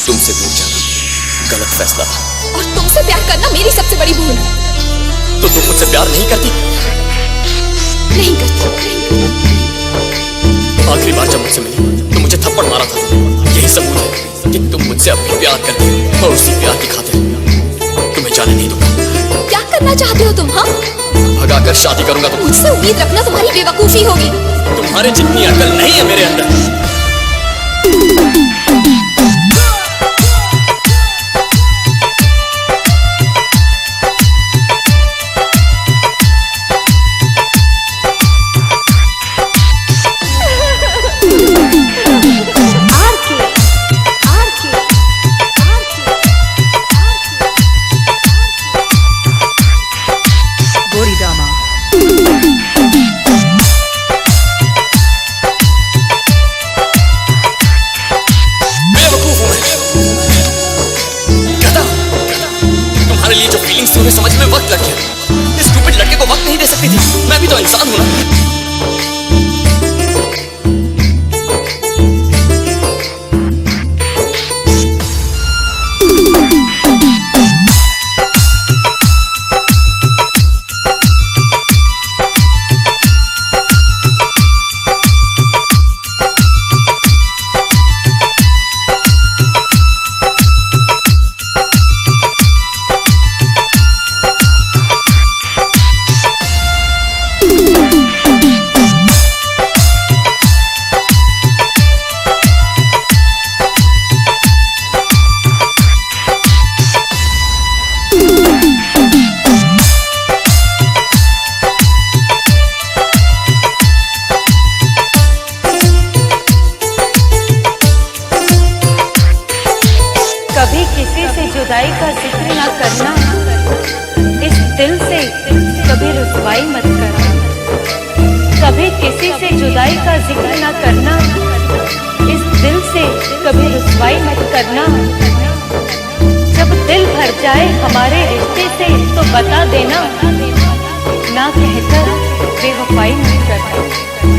तुमसे दूर जाना गलत फैसला था। और तुमसे प्यार करना मेरी सबसे बड़ी भूल है। तो तुम मुझसे प्यार नहीं करती? नहीं करती। आखिरी बार जब मुझसे मिली तो मुझे थप्पड़ मारा था। यही सबूत है कि तुम मुझसे अब भी प्यार करती हो, और उसी प्यार की खातिर तुम्हें जाने नहीं दूंगा। क्या करना चाहते हो तुम? हाँ, भगाकर शादी करूंगा तुम। मुझसे उम्मीद रखना तुम्हारी बेवकूफी होगी। तुम्हारे जितनी अकल नहीं है मेरे अंदर। तुम्हारे लिए जो फीलिंग्स थी उन्हें समझने में वक्त लग गया। इस स्टूपिड लड़के को वक्त नहीं दे सकती थी। मैं भी तो इंसान हूं ना। कभी किसी से जुदाई का जिक्र ना करना, इस दिल से कभी रुसवाई मत करना। कभी किसी से जुदाई का जिक्र ना करना, इस दिल से कभी रुसवाई मत करना। जब दिल भर जाए हमारे रिश्ते से तो बता देना, ना कहकर बेवफाई मत करना।